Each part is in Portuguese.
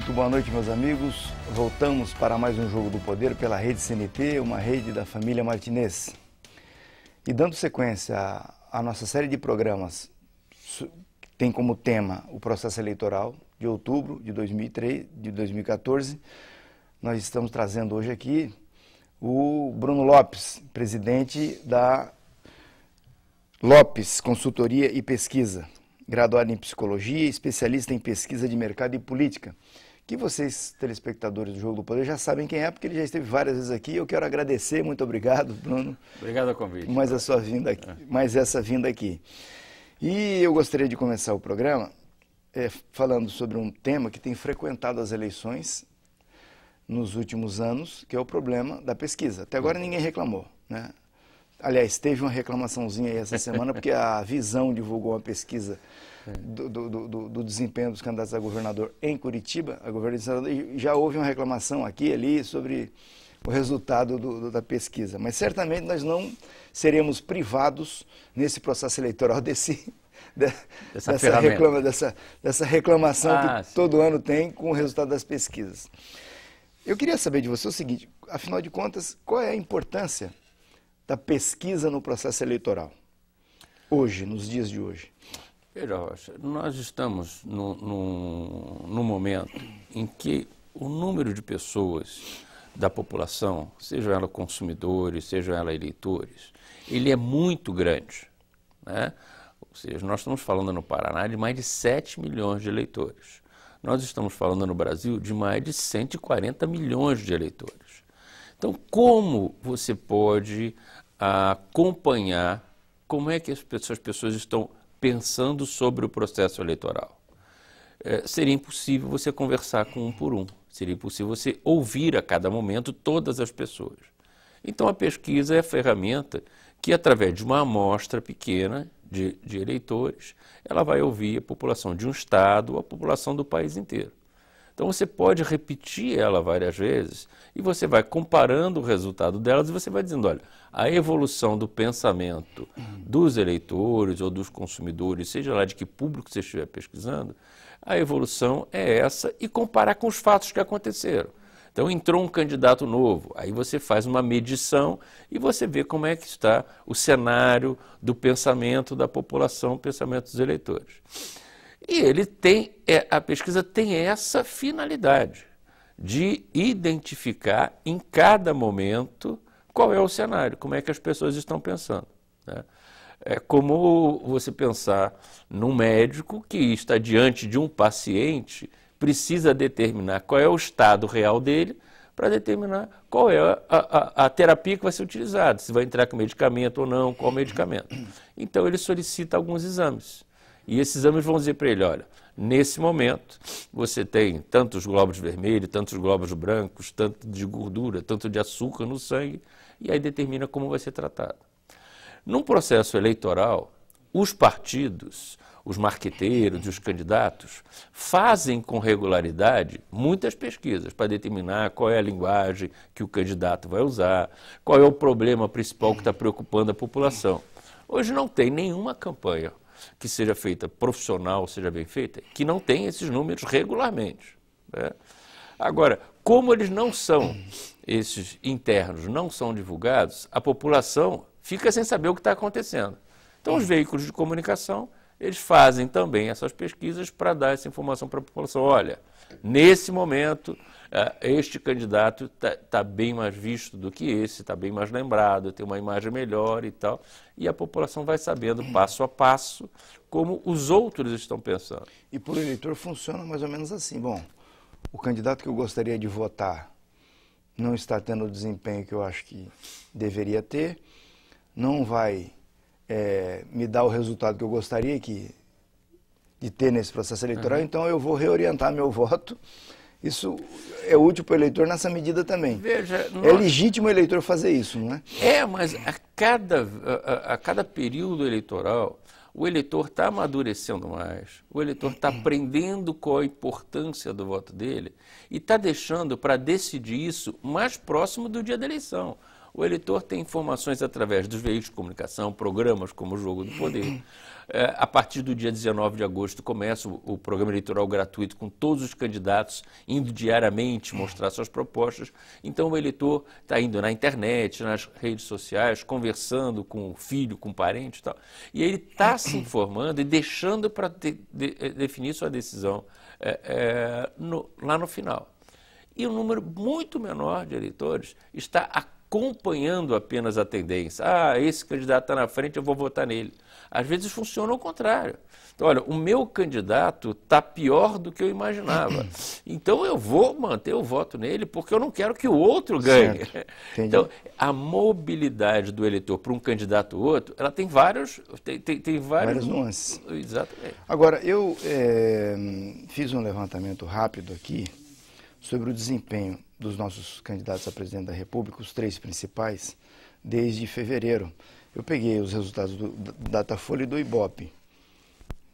Muito boa noite, meus amigos. Voltamos para mais um Jogo do Poder pela Rede CNT, uma rede da família Martinez. E dando sequência à nossa série de programas, que tem como tema o processo eleitoral de outubro de 2014, nós estamos trazendo hoje aqui o Bruno Lopes, presidente da Lopes Consultoria e Pesquisa, graduado em Psicologia e especialista em Pesquisa de Mercado e Política, que vocês, telespectadores do Jogo do Poder, já sabem quem é, porque ele já esteve várias vezes aqui. Eu quero agradecer, muito obrigado, Bruno. Obrigado ao convite. Mais a sua vinda aqui, mais essa vinda aqui. E eu gostaria de começar o programa falando sobre um tema que tem frequentado as eleições nos últimos anos, que é o problema da pesquisa. Até agora ninguém reclamou, né? Aliás, teve uma reclamaçãozinha aí essa semana, porque a Visão divulgou uma pesquisa do desempenho dos candidatos a governador em Curitiba, a governador, e já houve uma reclamação aqui e ali sobre o resultado da pesquisa. Mas certamente nós não seremos privados nesse processo eleitoral dessa reclamação que todo ano tem com o resultado das pesquisas. Eu queria saber de você o seguinte: afinal de contas, qual é a importância da pesquisa no processo eleitoral, hoje, nos dias de hoje? Veja, Rocha, nós estamos num momento em que o número de pessoas da população, sejam elas consumidores, sejam elas eleitores, ele é muito grande, né? Ou seja, nós estamos falando no Paraná de mais de 7 milhões de eleitores. Nós estamos falando no Brasil de mais de 140 milhões de eleitores. Então, como você pode acompanhar como é que as pessoas estão pensando sobre o processo eleitoral? Seria impossível você conversar com um por um, seria impossível você ouvir a cada momento todas as pessoas. Então, a pesquisa é a ferramenta que, através de uma amostra pequena de eleitores, ela vai ouvir a população de um estado ou a população do país inteiro. Então você pode repetir ela várias vezes e você vai comparando o resultado delas e você vai dizendo, olha, a evolução do pensamento dos eleitores ou dos consumidores, seja lá de que público você estiver pesquisando, a evolução é essa, e comparar com os fatos que aconteceram. Então entrou um candidato novo, aí você faz uma medição e você vê como é que está o cenário do pensamento da população, o pensamento dos eleitores. E a pesquisa tem essa finalidade de identificar em cada momento qual é o cenário, como é que as pessoas estão pensando, né? É como você pensar num médico que está diante de um paciente, precisa determinar qual é o estado real dele para determinar qual é a terapia que vai ser utilizada, se vai entrar com medicamento ou não, qual medicamento. Então ele solicita alguns exames. E esses exames vão dizer para ele, olha, nesse momento você tem tantos glóbulos vermelhos, tantos glóbulos brancos, tanto de gordura, tanto de açúcar no sangue, e aí determina como vai ser tratado. Num processo eleitoral, os partidos, os marqueteiros e os candidatos fazem com regularidade muitas pesquisas para determinar qual é a linguagem que o candidato vai usar, qual é o problema principal que está preocupando a população. Hoje não tem nenhuma campanha que seja feita profissional, seja bem feita, que não tem esses números regularmente, né? Agora, como eles não são, esses internos não são divulgados, a população fica sem saber o que está acontecendo. Então, os veículos de comunicação, eles fazem também essas pesquisas para dar essa informação para a população. Olha, nesse momento, este candidato está bem mais visto do que esse, está bem mais lembrado, tem uma imagem melhor e tal. E a população vai sabendo, passo a passo, como os outros estão pensando. E para o eleitor funciona mais ou menos assim. Bom, o candidato que eu gostaria de votar não está tendo o desempenho que eu acho que deveria ter, não vai me dar o resultado que eu gostaria de ter nesse processo eleitoral, então eu vou reorientar meu voto. Isso é útil para o eleitor nessa medida também. Veja, é legítimo o eleitor fazer isso, não é? Mas a cada período eleitoral, o eleitor está amadurecendo mais, o eleitor está aprendendo qual a importância do voto dele e está deixando para decidir isso mais próximo do dia da eleição. O eleitor tem informações através dos veículos de comunicação, programas como o Jogo do Poder. A partir do dia 19 de agosto começa o programa eleitoral gratuito com todos os candidatos indo diariamente mostrar suas propostas. Então o eleitor está indo na internet, nas redes sociais, conversando com o filho, com o parente e tal. E ele está se informando e deixando para definir sua decisão lá no final. E um número muito menor de eleitores está acompanhando apenas a tendência. Ah, esse candidato está na frente, eu vou votar nele. Às vezes funciona ao contrário. Então, olha, o meu candidato está pior do que eu imaginava. Então, eu vou manter o voto nele porque eu não quero que o outro ganhe. Então, a mobilidade do eleitor para um candidato ou outro, ela tem várias nuances. Exatamente. Agora, eu fiz um levantamento rápido aqui sobre o desempenho dos nossos candidatos a presidente da República, os 3 principais, desde fevereiro. Eu peguei os resultados do Datafolha e do Ibope.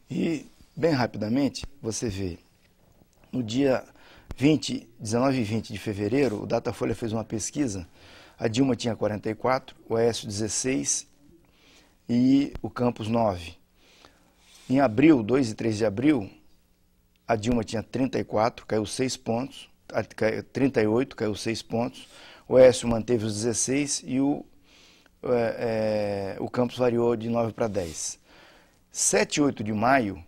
E, bem rapidamente, você vê, no dia 19 e 20 de fevereiro, o Datafolha fez uma pesquisa, a Dilma tinha 44, o Aécio 16 e o Campos 9. Em abril, 2 e 3 de abril, a Dilma tinha 34, caiu 6 pontos, 38, caiu 6 pontos, o Aécio manteve os 16 e o Campos variou de 9 para 10. 7 e 8 de maio,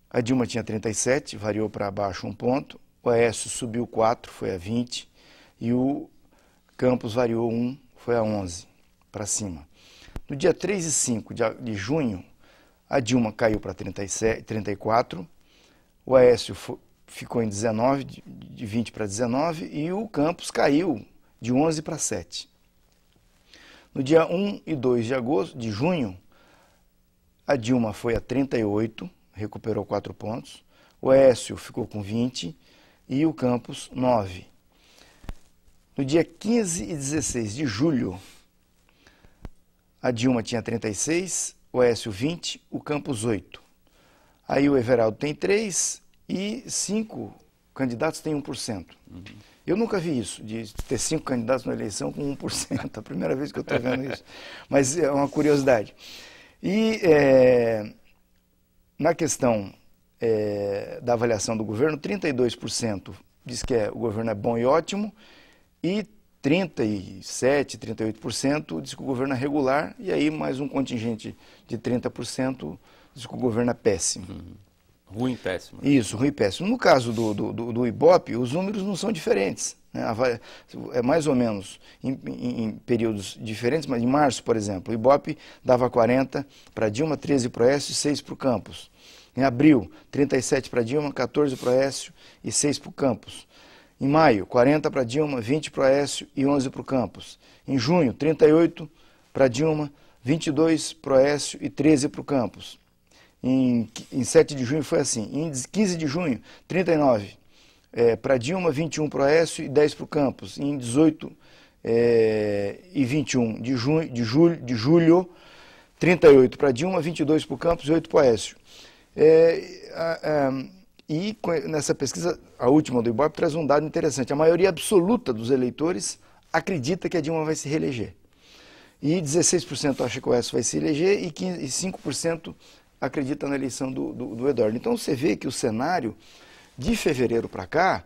a Dilma tinha 37, variou para baixo 1 ponto, o Aécio subiu 4, foi a 20, e o Campos variou 1, foi a 11, para cima. No dia 3 e 5 de junho, a Dilma caiu para 34, o Aécio ficou em 19, de 20 para 19, e o Campos caiu de 11 para 7. No dia 1 e 2 de junho, a Dilma foi a 38, recuperou 4 pontos, o Aécio ficou com 20 e o Campos 9. No dia 15 e 16 de julho, a Dilma tinha 36, o Aécio 20, o Campos 8. Aí o Everaldo tem 3 e 5 candidatos têm 1%. Eu nunca vi isso, de ter 5 candidatos na eleição com 1%. A primeira vez que eu estou vendo isso. Mas é uma curiosidade. E na questão da avaliação do governo, 32% diz que o governo é bom e ótimo, e 37%, 38% diz que o governo é regular, e aí mais um contingente de 30% diz que o governo é péssimo. Ruim e péssimo. Isso, ruim e péssimo. No caso do Ibope, os números não são diferentes, né? É mais ou menos em períodos diferentes, mas em março, por exemplo, o Ibope dava 40 para Dilma, 13 para o Aécio e 6 para o Campos. Em abril, 37 para Dilma, 14 para o Aécio e 6 para o Campos. Em maio, 40 para Dilma, 20 para o Aécio e 11 para o Campos. Em junho, 38 para Dilma, 22 para o Aécio e 13 para o Campos. Em 7 de junho foi assim. Em 15 de junho, 39 para Dilma, 21 para o Aécio e 10 para o Campos. Em 18 e 21 de julho, 38 para Dilma, 22 para o Campos e 8 para o Aécio. E nessa pesquisa, a última do Ibope, traz um dado interessante. A maioria absoluta dos eleitores acredita que a Dilma vai se reeleger. E 16% acha que o Aécio vai se eleger e 5% acredita na eleição do Eduardo. Então você vê que o cenário de fevereiro para cá,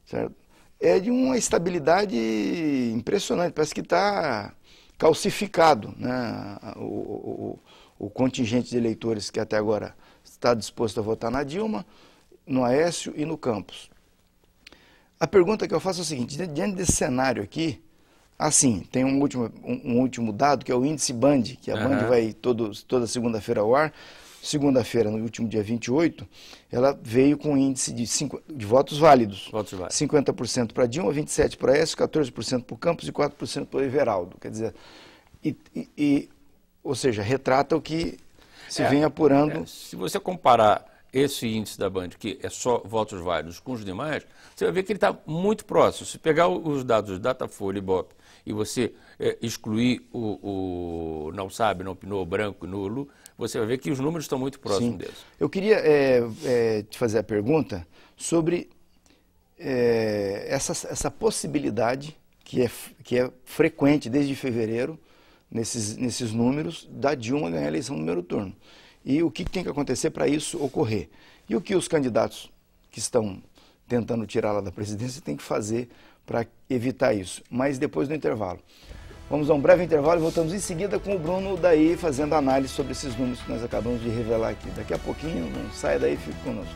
certo, é de uma estabilidade impressionante, parece que está calcificado, né? O contingente de eleitores que até agora está disposto a votar na Dilma, no Aécio e no Campos. A pergunta que eu faço é a seguinte: diante desse cenário aqui, assim, tem um último dado, que é o índice Band, que a Band vai toda segunda-feira ao ar. Segunda-feira, no último dia 28, ela veio com um índice de votos válidos. 50% para Dilma, 27% para Aécio, 14% para o Campos e 4% para o Everaldo. Quer dizer, ou seja, retrata o que se vem apurando. Se você comparar esse índice da Band, que é só votos válidos, com os demais, você vai ver que ele está muito próximo. Se pegar os dados do Datafolha e Ibope e você excluir o não sabe, não opinou, branco e nulo, você vai ver que os números estão muito próximos deles. Eu queria te fazer a pergunta sobre essa possibilidade que é frequente desde fevereiro, nesses números, da Dilma ganhar a eleição no primeiro turno. E o que tem que acontecer para isso ocorrer? E o que os candidatos que estão tentando tirá-la da presidência têm que fazer para evitar isso? Mas depois do intervalo. Vamos a um breve intervalo e voltamos em seguida com o Bruno daí fazendo análise sobre esses números que nós acabamos de revelar aqui. Daqui a pouquinho, não saia daí, fique conosco.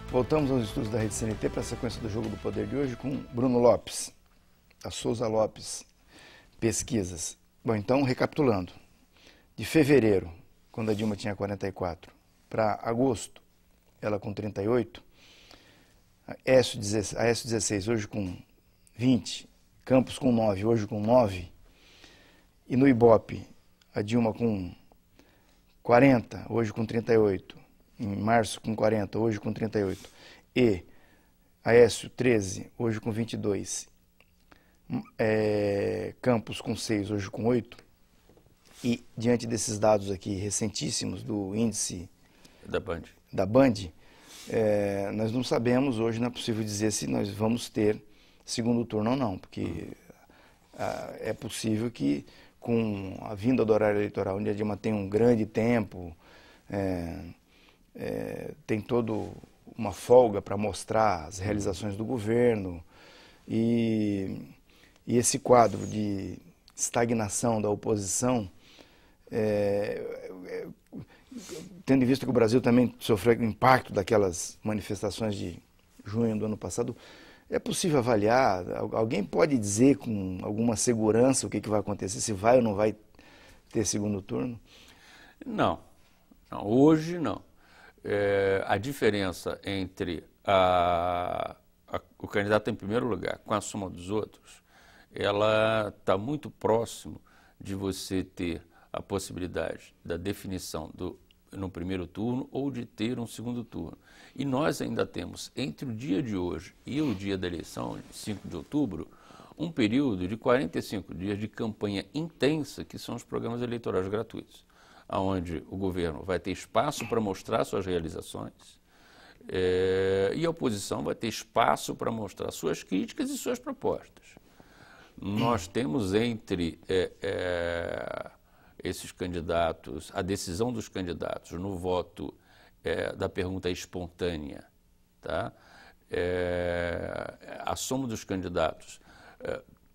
Voltamos aos estudos da Rede CNT para a sequência do Jogo do Poder de hoje com Bruno Lopes, da Souza Lopes Pesquisas. Bom, então, recapitulando, de fevereiro, quando a Dilma tinha 44, para agosto, ela com 38, a Aécio 16 hoje com 20, Campos com 9, hoje com 9, e no Ibope, a Dilma com 40, hoje com 38, em março com 40, hoje com 38, e Aécio 13, hoje com 22, Campos com 6, hoje com 8, e diante desses dados aqui recentíssimos do índice da Band, nós não sabemos, hoje não é possível dizer se nós vamos ter segundo turno ou não, porque é possível que com a vinda do horário eleitoral, onde a Dilma tem um grande tempo, tem toda uma folga para mostrar as realizações do governo, e esse quadro de estagnação da oposição, tendo em vista que o Brasil também sofreu o impacto daquelas manifestações de junho do ano passado, é possível avaliar? Alguém pode dizer com alguma segurança o que vai acontecer, se vai ou não vai ter segundo turno? Não, hoje não. A diferença entre o candidato em primeiro lugar com a soma dos outros, ela está muito próximo de você ter a possibilidade da definição no primeiro turno ou de ter um segundo turno. E nós ainda temos, entre o dia de hoje e o dia da eleição, 5 de outubro, um período de 45 dias de campanha intensa, que são os programas eleitorais gratuitos, onde o governo vai ter espaço para mostrar suas realizações e a oposição vai ter espaço para mostrar suas críticas e suas propostas. Nós temos entre esses candidatos, a decisão dos candidatos no voto da pergunta espontânea, tá? A soma dos candidatos,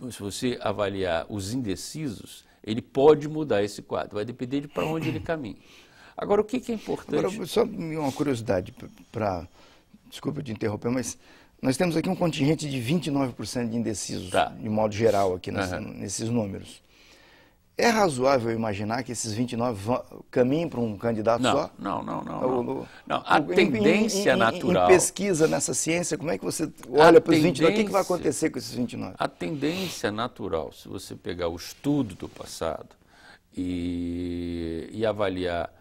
se você avaliar os indecisos, ele pode mudar esse quadro, vai depender de para onde ele caminha. Agora, o que é importante... Agora, só uma curiosidade, desculpa te interromper, mas nós temos aqui um contingente de 29% de indecisos, de modo geral, aqui nesses números. É razoável imaginar que esses 29 caminhem para um candidato só? Não. A tendência natural... Em pesquisa nessa ciência, como é que você olha para os 29? O que vai acontecer com esses 29? A tendência natural, se você pegar o estudo do passado e avaliar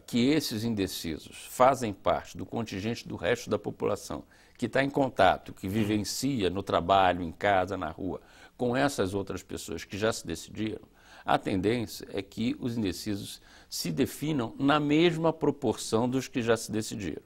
que esses indecisos fazem parte do contingente do resto da população, que está em contato, que vivencia no trabalho, em casa, na rua, com essas outras pessoas que já se decidiram, a tendência é que os indecisos se definam na mesma proporção dos que já se decidiram.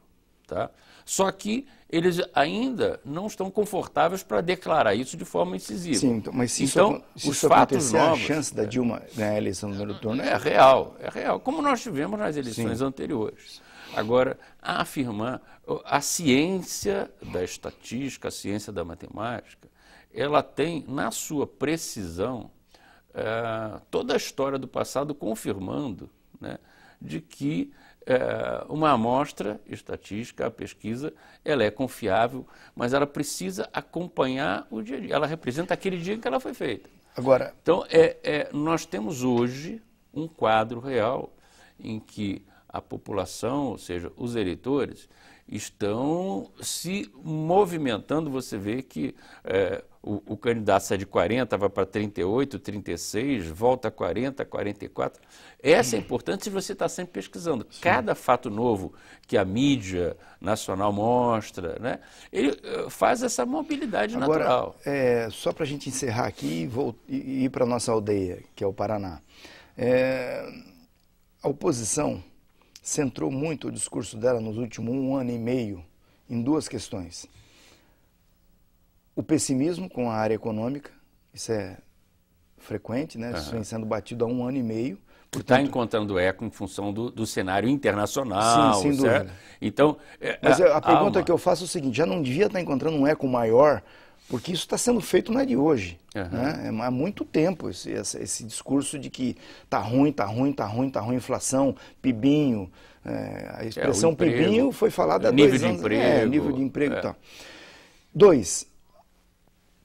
Tá? Só que eles ainda não estão confortáveis para declarar isso de forma incisiva. Sim, então, mas se isso acontecer, a chance da Dilma ganhar a eleição no primeiro turno é real, como nós tivemos nas eleições anteriores. Agora, afirmar a ciência da estatística, a ciência da matemática, ela tem, na sua precisão, toda a história do passado confirmando, né, de que uma amostra estatística, a pesquisa, ela é confiável, mas ela precisa acompanhar o dia a dia. Ela representa aquele dia em que ela foi feita. Agora, então, nós temos hoje um quadro real em que a população, ou seja, os eleitores, estão se movimentando. Você vê que o candidato sai de 40, vai para 38, 36, volta a 40, 44. Essa é importante se você está sempre pesquisando. Sim. Cada fato novo que a mídia nacional mostra, né, ele faz essa mobilidade natural. Só para a gente encerrar aqui e ir para a nossa aldeia, que é o Paraná. A oposição centrou muito o discurso dela nos últimos 1 ano e meio em duas questões. O pessimismo com a área econômica, isso é frequente, né? Isso vem sendo batido há 1 ano e meio. Está encontrando eco em função do cenário internacional. Sim, sem certo? dúvida. Então, mas a pergunta que eu faço é o seguinte, já não devia estar encontrando um eco maior, porque isso está sendo feito não é de hoje. Né? Há muito tempo esse discurso de que está ruim, inflação, PIBinho. A expressão PIBinho foi falada há 2 anos. Nível de emprego e tal. 2,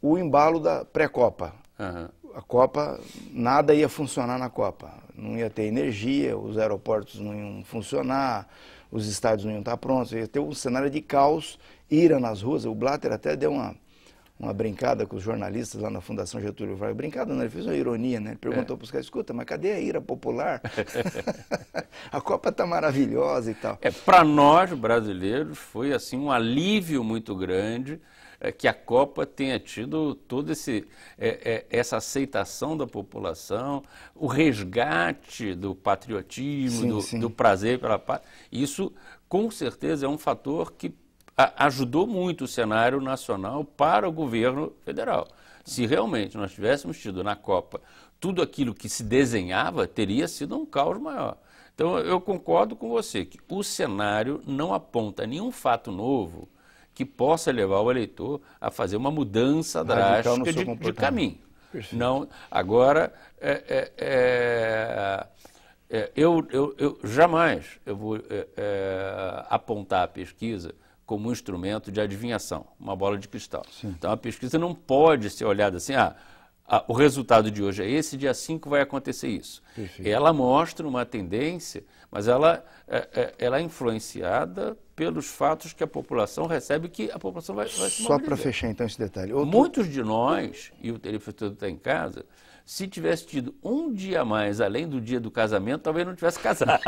o embalo da pré-Copa. A Copa, nada ia funcionar na Copa. Não ia ter energia, os aeroportos não iam funcionar, os estádios não iam estar prontos, ia ter um cenário de caos, ira nas ruas. O Blatter até deu uma brincada com os jornalistas lá na Fundação Getúlio Vargas. Brincada, não, ele fez uma ironia, né? Ele perguntou para os caras, escuta, mas cadê a ira popular? A Copa está maravilhosa e tal. Para nós, brasileiros, foi assim um alívio muito grande que a Copa tenha tido toda essa aceitação da população, o resgate do patriotismo, do prazer pela paz. Isso, com certeza, é um fator que ajudou muito o cenário nacional para o governo federal. Se realmente nós tivéssemos tido na Copa tudo aquilo que se desenhava, teria sido um caos maior. Então, eu concordo com você que o cenário não aponta nenhum fato novo que possa levar o eleitor a fazer uma mudança drástica de caminho. Perfeito. Não, agora, eu jamais vou apontar a pesquisa como um instrumento de adivinhação, uma bola de cristal. Sim. Então, a pesquisa não pode ser olhada assim, o resultado de hoje é esse, dia 5 vai acontecer isso. Perfeito. Ela mostra uma tendência, mas ela é influenciada pelos fatos que a população recebe, que a população vai se mobilizar. Só para fechar então esse detalhe. Muitos de nós, e o telespectador está em casa, se tivesse tido um dia a mais, além do dia do casamento, talvez não tivesse casado.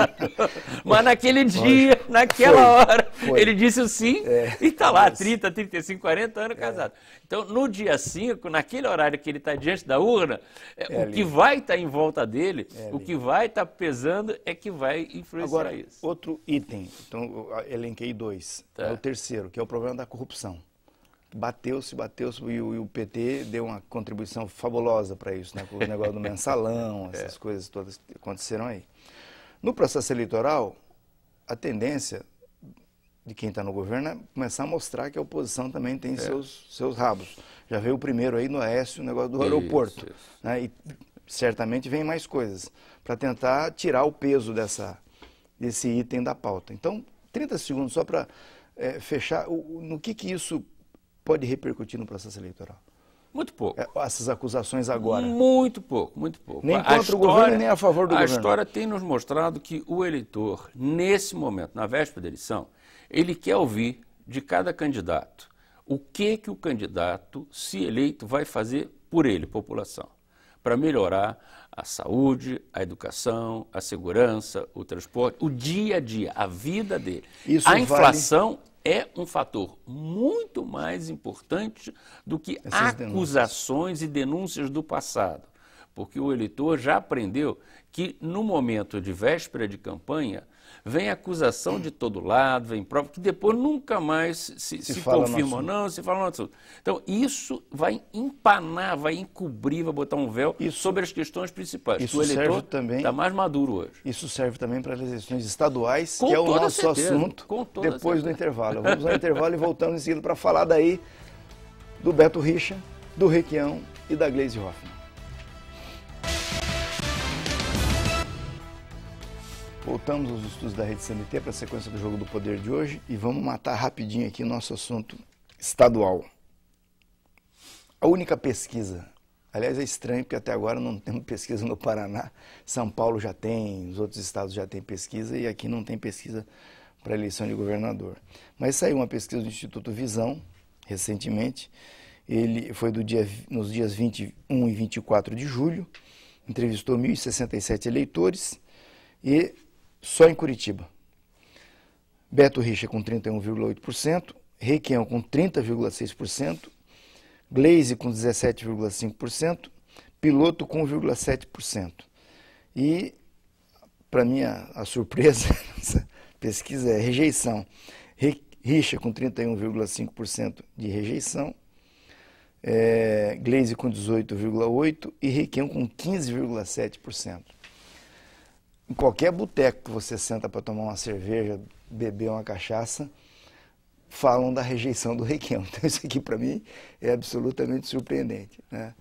Mas naquele dia, naquela hora, ele disse o sim e está lá, 30, 35, 40 anos casado. Então, no dia 5, naquele horário que ele está diante da urna, o que vai estar em volta dele, o que vai estar pesando é que vai influenciar agora, isso. Outro item, então eu elenquei 2, é o terceiro, que é o problema da corrupção. Bateu-se, e o PT deu uma contribuição fabulosa para isso, né? Com o negócio do mensalão, essas coisas todas que aconteceram aí. No processo eleitoral, a tendência de quem está no governo é começar a mostrar que a oposição também tem seus rabos. Já veio o primeiro aí no Aécio, o negócio do aeroporto. Né? E certamente vem mais coisas, para tentar tirar o peso desse item da pauta. Então, 30 segundos só para fechar, no que isso pode repercutir no processo eleitoral? Muito pouco. Essas acusações agora? Muito pouco, muito pouco. Nem contra o governo, nem a favor do governo. A história tem nos mostrado que o eleitor, nesse momento, na véspera da eleição, ele quer ouvir de cada candidato o que o candidato, se eleito, vai fazer por ele, população, para melhorar a saúde, a educação, a segurança, o transporte, o dia a dia, a vida dele. A inflação é um fator muito mais importante do que acusações e denúncias do passado, porque o eleitor já aprendeu que no momento de véspera de campanha vem acusação de todo lado, vem prova, que depois nunca mais se confirma ou não, se fala no assunto. Então isso vai empanar, vai encobrir, vai botar um véu sobre as questões principais. Isso o eleitor está mais maduro hoje. Isso serve também para as eleições estaduais, que é o nosso assunto, depois do intervalo. Vamos ao intervalo e voltamos em seguida para falar daí do Beto Richa, do Requião e da Gleisi Hoffmann. Voltamos aos estudos da Rede CNT para a sequência do Jogo do Poder de hoje e vamos matar rapidinho aqui o nosso assunto estadual. A única pesquisa, aliás é estranho porque até agora não temos pesquisa no Paraná, São Paulo já tem, os outros estados já têm pesquisa e aqui não tem pesquisa para a eleição de governador. Mas saiu uma pesquisa do Instituto Visão, recentemente, ele foi nos dias 21 e 24 de julho, entrevistou 1.067 eleitores e só em Curitiba. Beto Richa com 31,8%, Requião com 30,6%, Gleisi com 17,5%, Piloto com 1,7%. E, para minha surpresa, essa pesquisa é rejeição. Richa com 31,5% de rejeição, Gleisi com 18,8% e Requião com 15,7%. Em qualquer boteco que você senta para tomar uma cerveja, beber uma cachaça, falam da rejeição do Requião. Então isso aqui para mim é absolutamente surpreendente, né?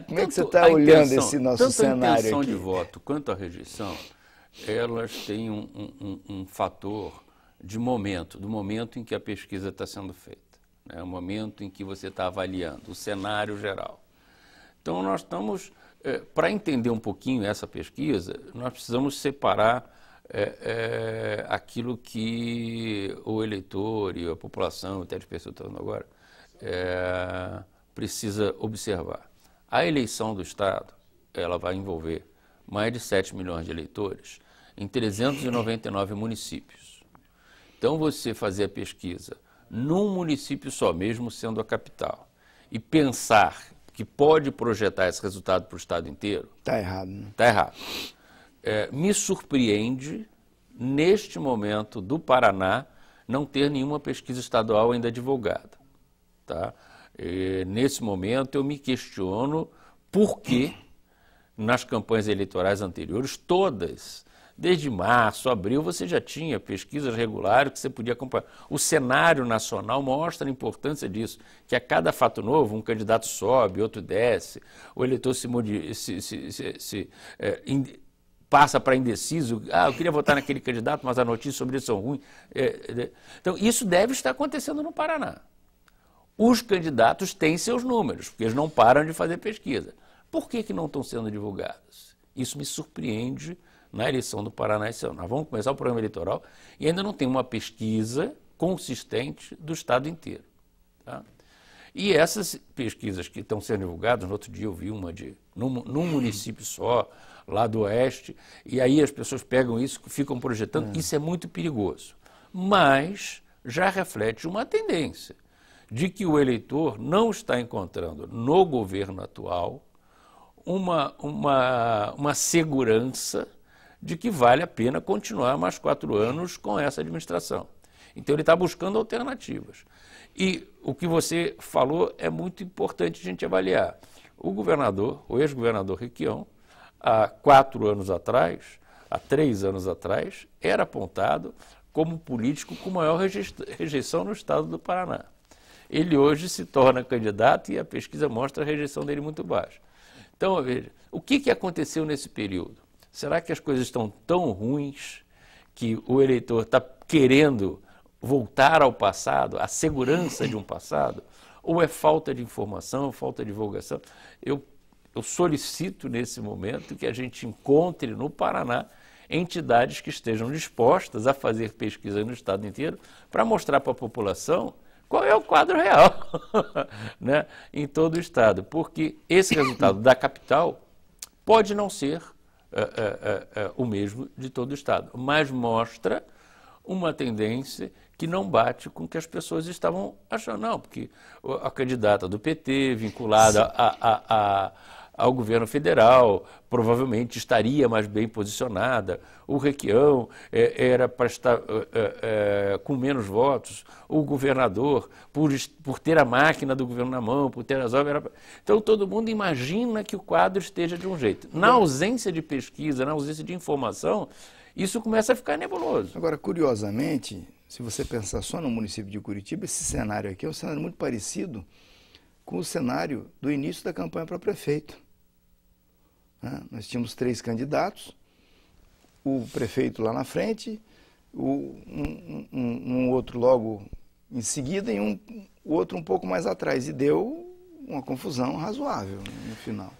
Como é que você está olhando esse nosso cenário aqui? Tanto a intenção de voto quanto a rejeição, elas têm um fator de momento, do momento em que a pesquisa está sendo feita, né? O momento em que você está avaliando o cenário geral. Então nós estamos, para entender um pouquinho essa pesquisa, nós precisamos separar aquilo que o eleitor e a população, até de pessoas que estão agora, precisa observar. A eleição do Estado, ela vai envolver mais de 7 milhões de eleitores em 399 municípios. Então, você fazer a pesquisa num município só, mesmo sendo a capital, e pensar que pode projetar esse resultado para o Estado inteiro... Está errado, né? Está errado. Me surpreende, neste momento do Paraná, não ter nenhuma pesquisa estadual ainda divulgada, tá? Nesse momento, eu me questiono por que, nas campanhas eleitorais anteriores, todas, desde março, abril, você já tinha pesquisas regulares que você podia acompanhar. O cenário nacional mostra a importância disso, que a cada fato novo, um candidato sobe, outro desce, o eleitor passa para indeciso, eu queria votar naquele candidato, mas as notícias sobre ele são ruins. Então, isso deve estar acontecendo no Paraná. Os candidatos têm seus números, porque eles não param de fazer pesquisa. Por que não estão sendo divulgados? Isso me surpreende na eleição do Paraná esse ano. Nós vamos começar o programa eleitoral e ainda não tem uma pesquisa consistente do Estado inteiro, tá? E essas pesquisas que estão sendo divulgadas, no outro dia eu vi uma num município só, lá do Oeste, e aí as pessoas pegam isso e ficam projetando. Isso é muito perigoso. Mas já reflete uma tendência de que o eleitor não está encontrando no governo atual uma segurança de que vale a pena continuar mais 4 anos com essa administração. Então ele está buscando alternativas. E o que você falou é muito importante a gente avaliar. O ex-governador Requião, há 4 anos atrás, há 3 anos atrás, era apontado como político com maior rejeição no estado do Paraná. Ele hoje se torna candidato e a pesquisa mostra a rejeição dele muito baixa. Então, veja, o que aconteceu nesse período? Será que as coisas estão tão ruins que o eleitor está querendo voltar ao passado, à segurança de um passado? Ou é falta de informação, falta de divulgação? Eu solicito nesse momento que a gente encontre no Paraná entidades que estejam dispostas a fazer pesquisa no estado inteiro para mostrar para a população qual é o quadro real né, em todo o estado. Porque esse resultado da capital pode não ser o mesmo de todo o estado, mas mostra uma tendência que não bate com o que as pessoas estavam achando. Não, porque a candidata do PT, vinculada ao governo federal, provavelmente estaria mais bem posicionada. O Requião era para estar com menos votos. O governador, por ter a máquina do governo na mão, por ter as obras... Então, todo mundo imagina que o quadro esteja de um jeito. Na ausência de pesquisa, na ausência de informação, isso começa a ficar nebuloso. Agora, curiosamente, se você pensar só no município de Curitiba, esse cenário aqui é um cenário muito parecido com o cenário do início da campanha para prefeito. Nós tínhamos 3 candidatos, o prefeito lá na frente, um outro logo em seguida e o outro um pouco mais atrás. E deu uma confusão razoável no final.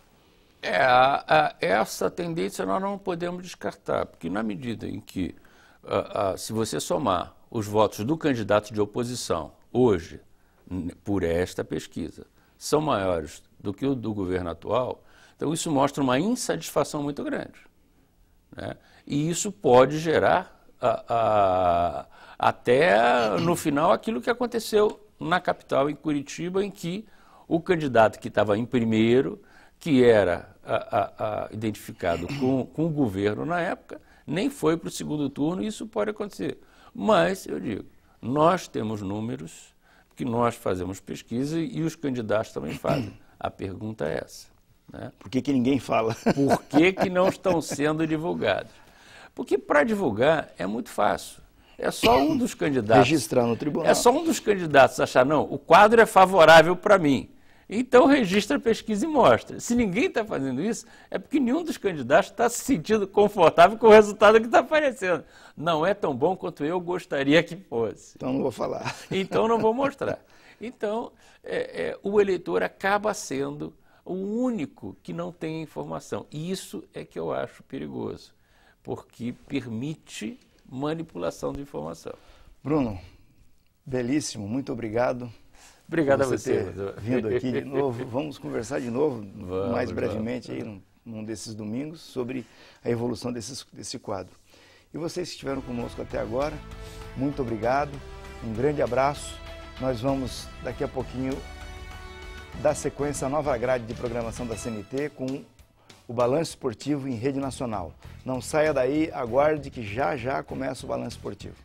Essa tendência nós não podemos descartar, porque na medida em que, se você somar os votos do candidato de oposição hoje, por esta pesquisa, são maiores do que o do governo atual, então isso mostra uma insatisfação muito grande, né? E isso pode gerar até no final aquilo que aconteceu na capital, em Curitiba, em que o candidato que estava em primeiro, que era identificado com o governo na época, nem foi para o segundo turno, e isso pode acontecer. Mas, eu digo, nós temos números porque nós fazemos pesquisa e os candidatos também fazem. A pergunta é essa, né? Por que ninguém fala? Por que não estão sendo divulgados? Porque para divulgar é muito fácil. É só um dos candidatos. Registrar no tribunal. É só um dos candidatos achar, não, o quadro é favorável para mim. Então registra a pesquisa e mostra. Se ninguém está fazendo isso, é porque nenhum dos candidatos está se sentindo confortável com o resultado que está aparecendo. Não é tão bom quanto eu gostaria que fosse. Então não vou falar. Então não vou mostrar. Então o eleitor acaba sendo o único que não tem informação. E isso é que eu acho perigoso, porque permite manipulação de informação. Bruno, belíssimo, muito obrigado. Obrigado por você ter vindo aqui de novo. Vamos conversar de novo, mais brevemente, aí, num desses domingos, sobre a evolução desse quadro. E vocês que estiveram conosco até agora, muito obrigado, um grande abraço. Nós vamos, daqui a pouquinho, dar sequência à nova grade de programação da CNT com o Balanço Esportivo em Rede Nacional. Não saia daí, aguarde que já já começa o Balanço Esportivo.